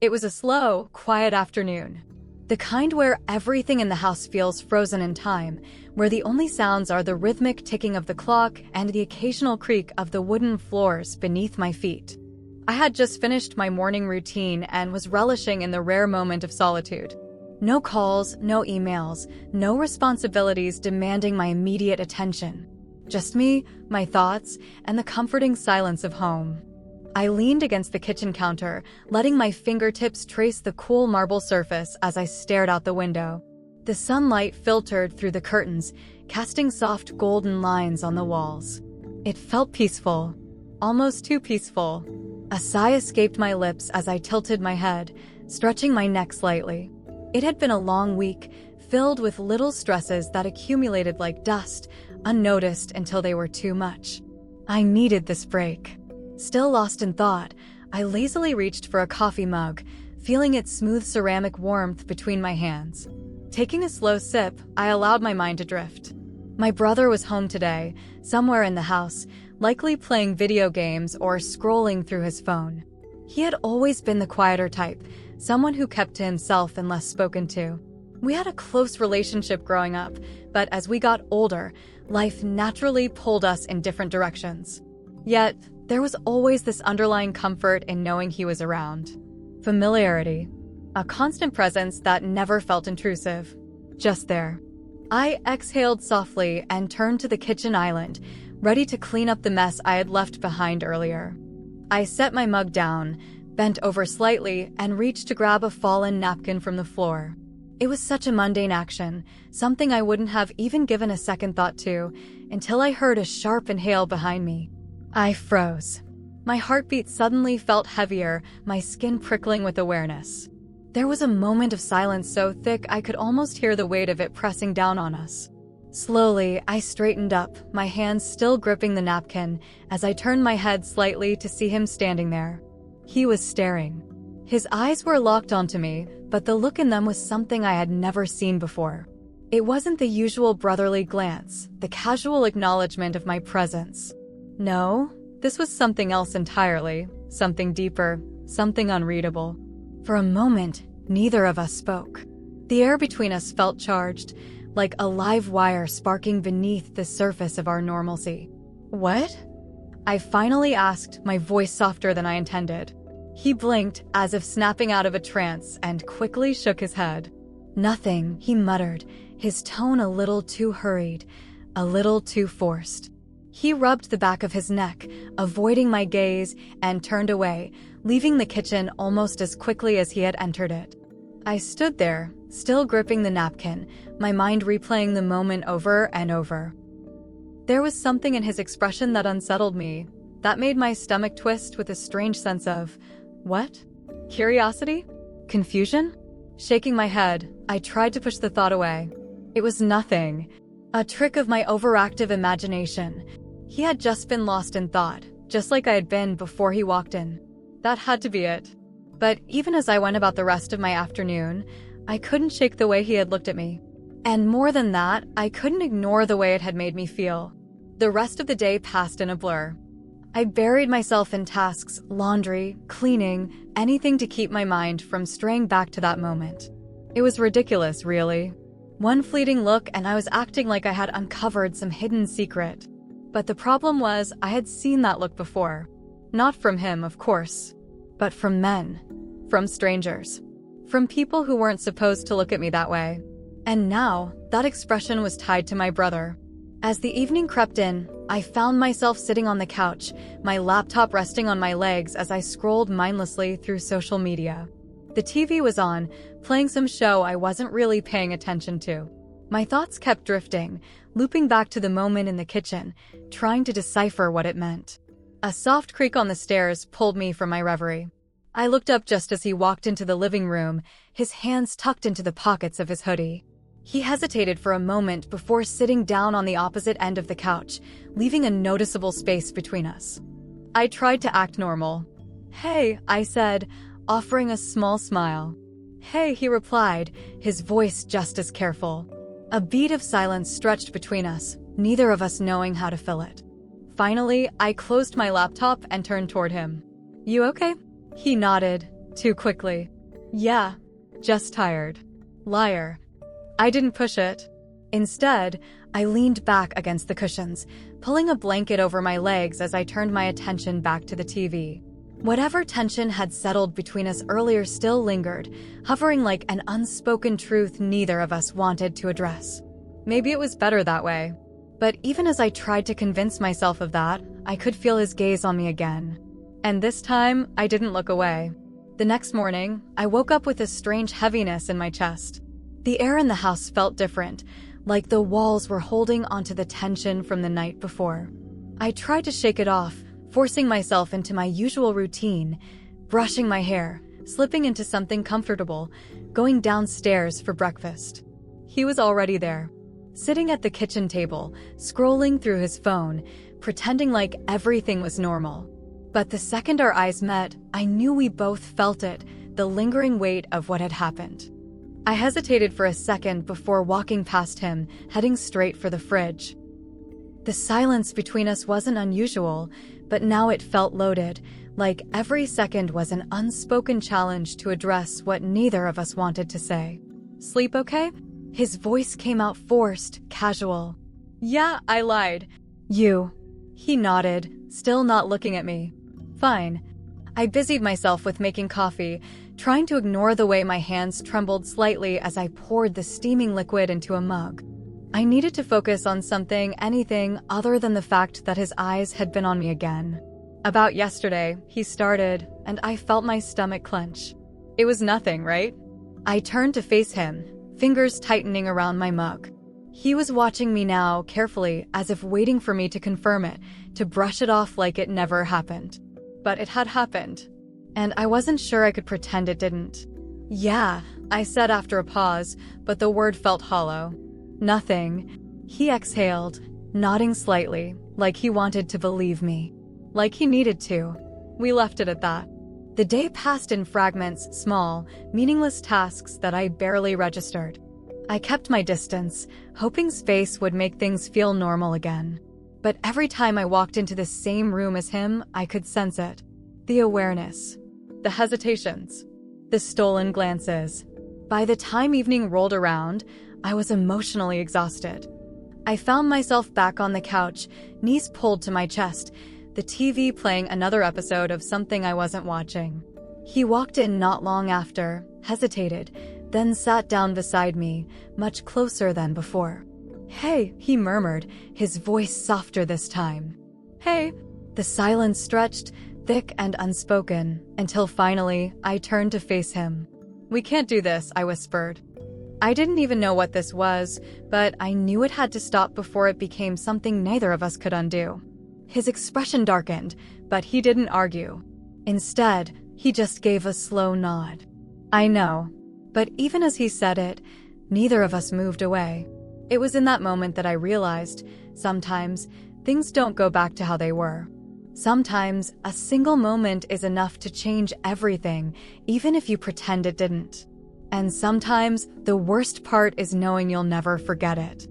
It was a slow, quiet afternoon. The kind where everything in the house feels frozen in time, where the only sounds are the rhythmic ticking of the clock and the occasional creak of the wooden floors beneath my feet. I had just finished my morning routine and was relishing in the rare moment of solitude. No calls, no emails, no responsibilities demanding my immediate attention. Just me, my thoughts, and the comforting silence of home. I leaned against the kitchen counter, letting my fingertips trace the cool marble surface as I stared out the window. The sunlight filtered through the curtains, casting soft golden lines on the walls. It felt peaceful, almost too peaceful. A sigh escaped my lips as I tilted my head, stretching my neck slightly. It had been a long week, filled with little stresses that accumulated like dust, unnoticed until they were too much. I needed this break. Still lost in thought, I lazily reached for a coffee mug, feeling its smooth ceramic warmth between my hands. Taking a slow sip, I allowed my mind to drift. My brother was home today, somewhere in the house, likely playing video games or scrolling through his phone. He had always been the quieter type, someone who kept to himself and less spoken to. We had a close relationship growing up, but as we got older, life naturally pulled us in different directions. Yet, there was always this underlying comfort in knowing he was around. Familiarity. A constant presence that never felt intrusive. Just there. I exhaled softly and turned to the kitchen island, ready to clean up the mess I had left behind earlier. I set my mug down, bent over slightly, and reached to grab a fallen napkin from the floor. It was such a mundane action, something I wouldn't have even given a second thought to, until I heard a sharp inhale behind me. I froze. My heartbeat suddenly felt heavier, my skin prickling with awareness. There was a moment of silence so thick I could almost hear the weight of it pressing down on us. Slowly, I straightened up, my hands still gripping the napkin, as I turned my head slightly to see him standing there. He was staring. His eyes were locked onto me, but the look in them was something I had never seen before. It wasn't the usual brotherly glance, the casual acknowledgement of my presence. No, this was something else entirely, something deeper, something unreadable. For a moment, neither of us spoke. The air between us felt charged, like a live wire sparking beneath the surface of our normalcy. What? I finally asked, my voice softer than I intended. He blinked, as if snapping out of a trance, and quickly shook his head. Nothing, he muttered, his tone a little too hurried, a little too forced. He rubbed the back of his neck, avoiding my gaze, and turned away, leaving the kitchen almost as quickly as he had entered it. I stood there, still gripping the napkin, my mind replaying the moment over and over. There was something in his expression that unsettled me, that made my stomach twist with a strange sense of, what? Curiosity? Confusion? Shaking my head, I tried to push the thought away. It was nothing. A trick of my overactive imagination. He had just been lost in thought, just like I had been before he walked in. That had to be it. But even as I went about the rest of my afternoon, I couldn't shake the way he had looked at me. And more than that, I couldn't ignore the way it had made me feel. The rest of the day passed in a blur. I buried myself in tasks, laundry, cleaning, anything to keep my mind from straying back to that moment. It was ridiculous, really. One fleeting look and I was acting like I had uncovered some hidden secret. But the problem was, I had seen that look before. Not from him, of course, but from men. From strangers. From people who weren't supposed to look at me that way. And now, that expression was tied to my brother. As the evening crept in, I found myself sitting on the couch, my laptop resting on my legs as I scrolled mindlessly through social media. The TV was on, playing some show I wasn't really paying attention to. My thoughts kept drifting, looping back to the moment in the kitchen, trying to decipher what it meant. A soft creak on the stairs pulled me from my reverie. I looked up just as he walked into the living room, his hands tucked into the pockets of his hoodie. He hesitated for a moment before sitting down on the opposite end of the couch, leaving a noticeable space between us. I tried to act normal. "Hey," I said, offering a small smile. "Hey," he replied, his voice just as careful. A beat of silence stretched between us, neither of us knowing how to fill it. Finally, I closed my laptop and turned toward him. "You okay?" He nodded, Too quickly. Yeah, just tired. Liar. I didn't push it. Instead, I leaned back against the cushions, pulling a blanket over my legs as I turned my attention back to the TV. Whatever tension had settled between us earlier still lingered, hovering like an unspoken truth neither of us wanted to address. Maybe it was better that way. But even as I tried to convince myself of that, I could feel his gaze on me again. And this time, I didn't look away. The next morning, I woke up with a strange heaviness in my chest. The air in the house felt different, like the walls were holding onto the tension from the night before. I tried to shake it off, forcing myself into my usual routine, brushing my hair, slipping into something comfortable, going downstairs for breakfast. He was already there, sitting at the kitchen table, scrolling through his phone, pretending like everything was normal. But the second our eyes met, I knew we both felt it, the lingering weight of what had happened. I hesitated for a second before walking past him, heading straight for the fridge. The silence between us wasn't unusual, but now it felt loaded, like every second was an unspoken challenge to address what neither of us wanted to say. Sleep okay? His voice came out forced, casual. Yeah, I lied. You. He nodded, still not looking at me. Fine. I busied myself with making coffee, trying to ignore the way my hands trembled slightly as I poured the steaming liquid into a mug. I needed to focus on anything other than the fact that his eyes had been on me again. About yesterday, he started, and I felt my stomach clench. It was nothing, right? I turned to face him, fingers tightening around my mug. He was watching me now, carefully, as if waiting for me to confirm it, to brush it off like it never happened. But it had happened, and I wasn't sure I could pretend it didn't. Yeah, I said after a pause, but the word felt hollow. Nothing. He exhaled, nodding slightly, like he wanted to believe me. Like he needed to. We left it at that. The day passed in fragments, small, meaningless tasks that I barely registered. I kept my distance, hoping space would make things feel normal again. But every time I walked into the same room as him, I could sense it. The awareness. The hesitations. The stolen glances. By the time evening rolled around, I was emotionally exhausted. I found myself back on the couch, knees pulled to my chest, the TV playing another episode of something I wasn't watching. He walked in not long after, hesitated, then sat down beside me, much closer than before. Hey, he murmured, his voice softer this time. Hey. The silence stretched, thick and unspoken, until finally I turned to face him. We can't do this, I whispered. I didn't even know what this was, but I knew it had to stop before it became something neither of us could undo. His expression darkened, but he didn't argue. Instead, he just gave a slow nod. I know. But even as he said it, neither of us moved away. It was in that moment that I realized, sometimes, things don't go back to how they were. Sometimes, a single moment is enough to change everything, even if you pretend it didn't. And sometimes, the worst part is knowing you'll never forget it.